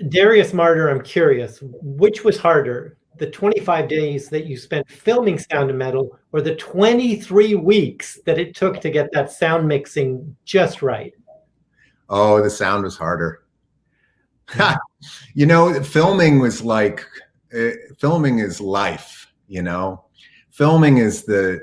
Darius Marder, I'm curious, which was harder, the 25 days that you spent filming Sound of Metal or the 23 weeks that it took to get that sound mixing just right? Oh, the sound was harder. You know, filming was like, filming is life, you know? Filming is to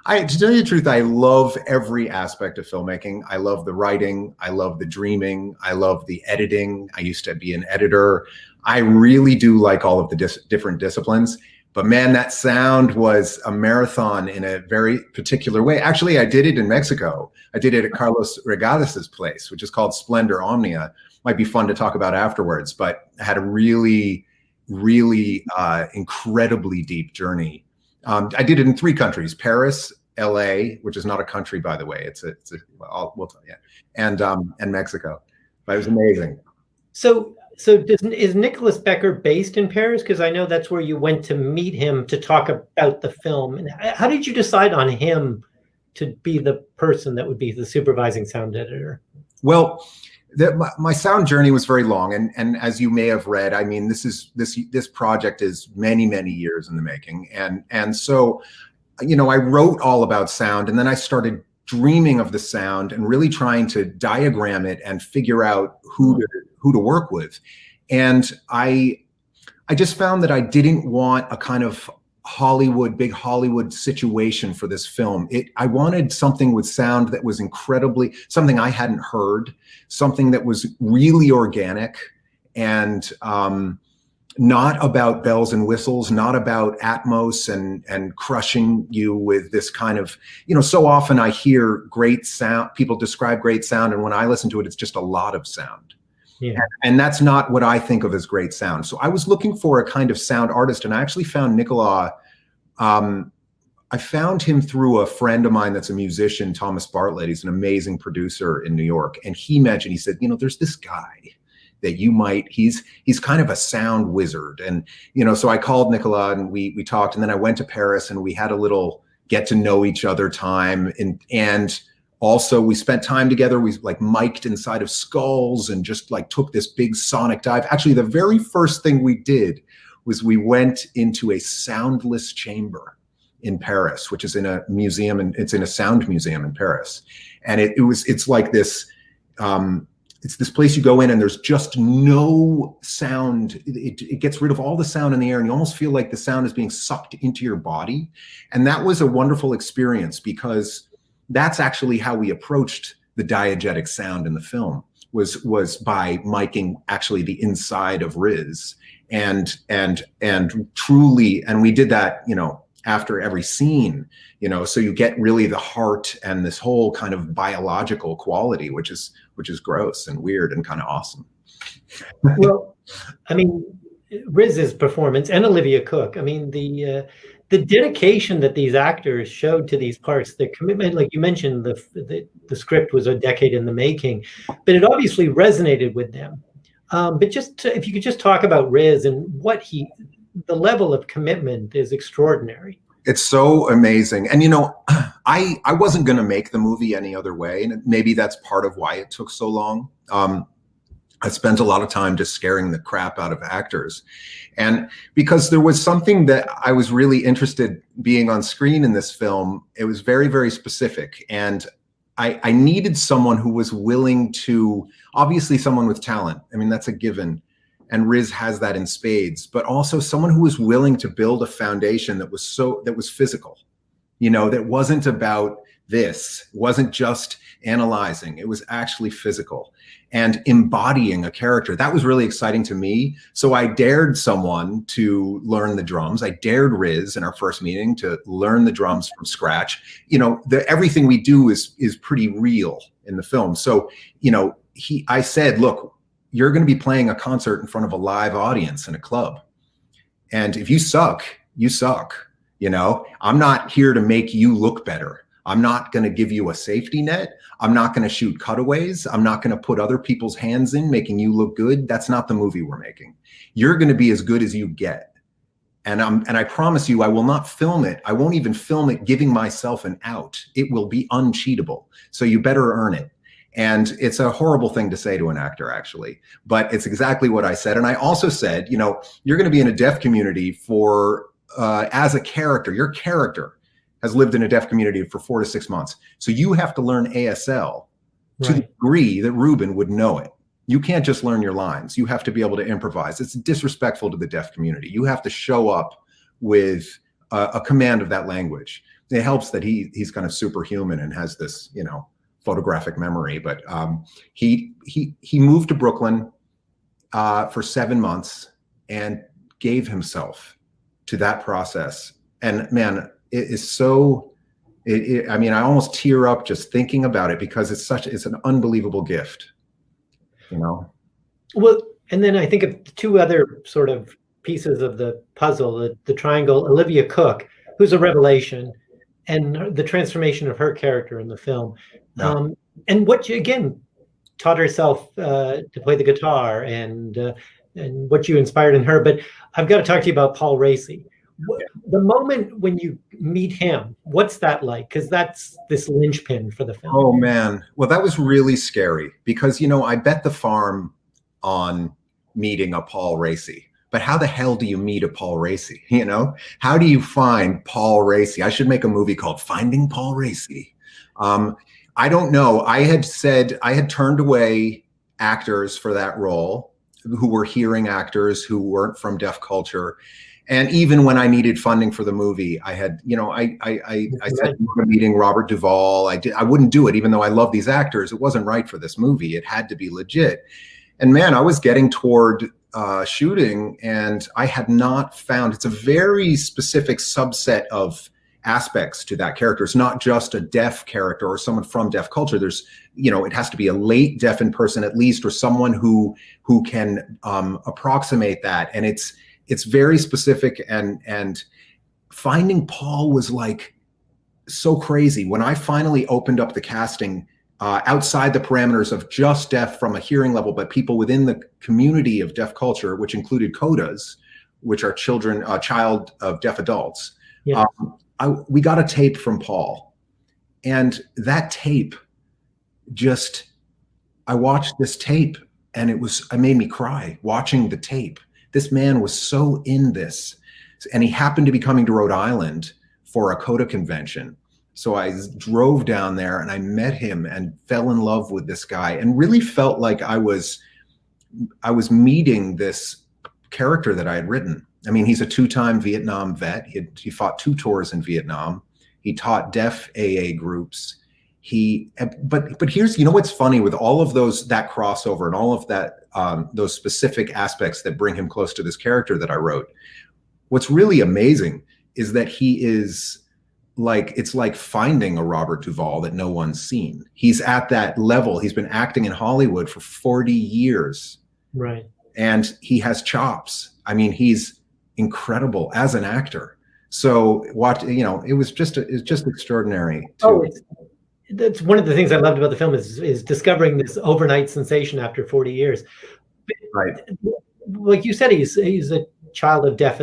tell you the truth, I love every aspect of filmmaking. I love the writing. I love the dreaming. I love the editing. I used to be an editor. I really do like all of the different disciplines. But man, that sound was a marathon in a very particular way. Actually, I did it in Mexico. I did it at Carlos Regades's place, which is called Splendor Omnia. Might be fun to talk about afterwards, but I had a really, really incredibly deep journey. I did it in 3 countries: Paris, LA, which is not a country, by the way. We'll tell you, and Mexico. But it was amazing. So is Nicola Becker based in Paris? Because I know that's where you went to meet him to talk about the film. And how did you decide on him to be the person that would be the supervising sound editor? Well, my sound journey was very long, and as you may have read, I mean, this project is many years in the making, and so, you know, I wrote all about sound, and then I started dreaming of the sound and really trying to diagram it and figure out who to work with, and I just found that I didn't want a kind of big Hollywood situation for this film. I wanted something with sound that was something I hadn't heard, something that was really organic and not about bells and whistles, not about Atmos and crushing you with this kind of, you know, so often I hear great sound, people describe great sound, and when I listen to it, it's just a lot of sound. Yeah. And that's not what I think of as great sound. So I was looking for a kind of sound artist, and I actually found Nicola. I found him through a friend of mine that's a musician, Thomas Bartlett. He's an amazing producer in New York. And he said, you know, there's this guy that he's kind of a sound wizard. And, you know, so I called Nicola and we talked, and then I went to Paris and we had a little get to know each other time. And also we spent time together. We like mic'd inside of skulls and just like took this big sonic dive. Actually, the very first thing we did was we went into a soundless chamber in Paris, which is in a museum, and it's in a sound museum in Paris. And it's like this, it's this place you go in and there's just no sound. It gets rid of all the sound in the air, and you almost feel like the sound is being sucked into your body. And that was a wonderful experience, because that's actually how we approached the diegetic sound in the film, was by miking actually the inside of Riz. And truly, and we did that, you know, after every scene, you know, so you get really the heart and this whole kind of biological quality, which is gross and weird and kind of awesome. Well, I mean, Riz's performance and Olivia Cook, I mean, the dedication that these actors showed to these parts, the commitment, like you mentioned, the script was a decade in the making, but it obviously resonated with them. But if you could just talk about Riz and the level of commitment is extraordinary. It's so amazing. And, you know, I wasn't going to make the movie any other way. And maybe that's part of why it took so long. I spent a lot of time just scaring the crap out of actors. And because there was something that I was really interested being on screen in this film, it was very, very specific. And I needed someone who was willing to, obviously someone with talent. I mean, that's a given. And Riz has that in spades, but also someone who was willing to build a foundation that was physical, you know, that wasn't about this, wasn't just analyzing, it was actually physical and embodying a character. That was really exciting to me. So I dared someone to learn the drums. I dared Riz in our first meeting to learn the drums from scratch. You know, everything we do is pretty real in the film. So, you know, I said, look, you're going to be playing a concert in front of a live audience in a club. And if you suck, you suck. You know, I'm not here to make you look better. I'm not going to give you a safety net. I'm not going to shoot cutaways. I'm not going to put other people's hands in, making you look good. That's not the movie we're making. You're going to be as good as you get. And I promise you, I will not film it. I won't even film it giving myself an out. It will be uncheatable. So you better earn it. And it's a horrible thing to say to an actor, actually, but it's exactly what I said. And I also said, you know, you're going to be in a deaf community for, as a character, your character has lived in a deaf community for 4 to 6 months. So you have to learn ASL to the degree that Ruben would know it. You can't just learn your lines. You have to be able to improvise. It's disrespectful to the deaf community. You have to show up with a command of that language. It helps that he's kind of superhuman and has this, you know, photographic memory. But he moved to Brooklyn for 7 months and gave himself to that process. And man, it is so. I mean, I almost tear up just thinking about it because it's an unbelievable gift, you know? Well, and then I think of two other sort of pieces of the puzzle, the triangle, Olivia Cooke, who's a revelation, and the transformation of her character in the film. Yeah. And what you, again, taught herself to play the guitar and what you inspired in her. But I've got to talk to you about Paul Raci. The moment when you meet him, what's that like? Because that's this linchpin for the film. Oh, man. Well, that was really scary because, you know, I bet the farm on meeting a Paul Raci. But how the hell do you meet a Paul Raci? You know, how do you find Paul Raci? I should make a movie called Finding Paul Raci. I don't know. I had turned away actors for that role who were hearing actors who weren't from deaf culture. And even when I needed funding for the movie, I had, you know, I said meeting Robert Duvall. I wouldn't do it, even though I love these actors. It wasn't right for this movie. It had to be legit. And man, I was getting toward shooting, and I had not found. It's a very specific subset of aspects to that character. It's not just a deaf character or someone from deaf culture. There's, you know, it has to be a late deafened person at least, or someone who can approximate that. And it's very specific, and finding Paul was like so crazy. When I finally opened up the casting outside the parameters of just deaf from a hearing level, but people within the community of deaf culture, which included CODAs, which are child of deaf adults. Yeah. We got a tape from Paul, and that tape I watched this tape, and it made me cry watching the tape. This man was so in this, and he happened to be coming to Rhode Island for a CODA convention. So I drove down there and I met him and fell in love with this guy, and really felt like I was meeting this character that I had written. I mean, he's a 2-time Vietnam vet. He fought 2 tours in Vietnam. He taught deaf AA groups. But here's, you know, what's funny with all of that crossover and all of that, those specific aspects that bring him close to this character that I wrote. What's really amazing is that he is like, it's like finding a Robert Duvall that no one's seen. He's at that level. He's been acting in Hollywood for 40 years. Right. And he has chops. I mean, he's incredible as an actor. So you know, it's just extraordinary. That's one of the things I loved about the film is discovering this overnight sensation after 40 years. Right. Like you said, he's a child of deaf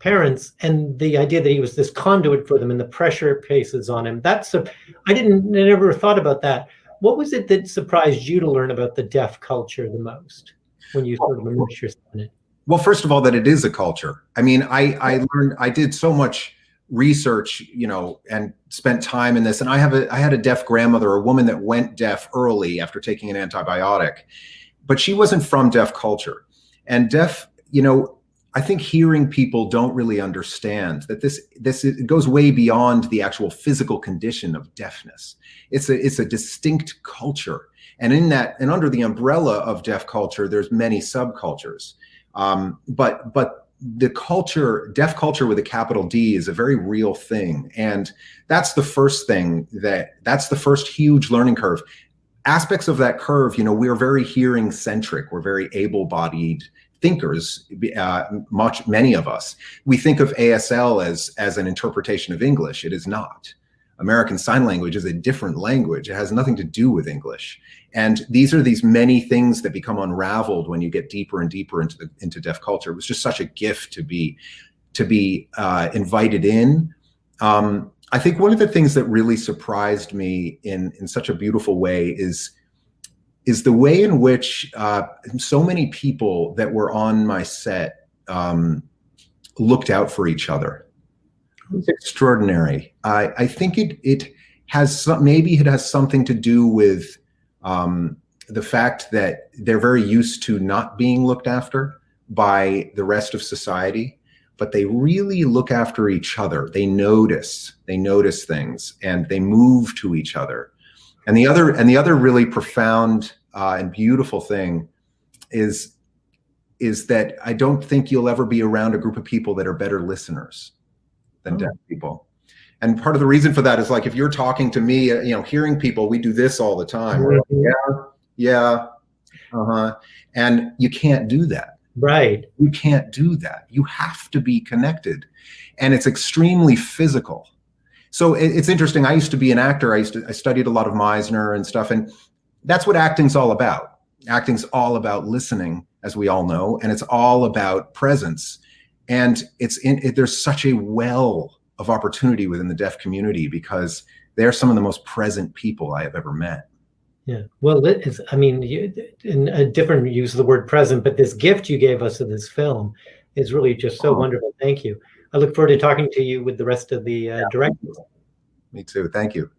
parents, and the idea that he was this conduit for them and the pressure places on him. I never thought about that. What was it that surprised you to learn about the deaf culture the most when you sort of immersed yourself in it? Well, first of all, that it is a culture. I mean, I did so much research, you know, and spent time in this. And I had a deaf grandmother, a woman that went deaf early after taking an antibiotic, but she wasn't from deaf culture. And deaf, you know, I think hearing people don't really understand that it goes way beyond the actual physical condition of deafness. It's a distinct culture. And in that, and under the umbrella of deaf culture, there's many subcultures. But the culture, deaf culture with a capital D, is a very real thing. And that's the first that's the first huge learning curve. Aspects of that curve, you know, we're very hearing centric. We're very able-bodied thinkers, many of us. We think of ASL as an interpretation of English. It is not. American Sign Language is a different language. It has nothing to do with English. And these are these many things that become unraveled when you get deeper and deeper into deaf culture. It was just such a gift to be invited in. I think one of the things that really surprised me in such a beautiful way is is the way in which so many people that were on my set looked out for each other. It's extraordinary. I think it has maybe it has something to do with the fact that they're very used to not being looked after by the rest of society, but they really look after each other. They notice things, and they move to each other. And the other really profound and beautiful thing is that I don't think you'll ever be around a group of people that are better listeners than deaf people. And part of the reason for that is, like, if you're talking to me, hearing people, we do this all the time. We're like, yeah, and you can't do that. Right. You can't do that. You have to be connected, and it's extremely physical. So it's interesting. I used to be an actor. I studied a lot of Meisner and stuff, and that's what acting's all about. Acting's all about listening, as we all know, and it's all about presence. And there's such a well of opportunity within the deaf community, because they're some of the most present people I have ever met. Yeah. Well, in a different use of the word present, but this gift you gave us of this film is really just so wonderful. Thank you. I look forward to talking to you with the rest of the directors. Me too. Thank you.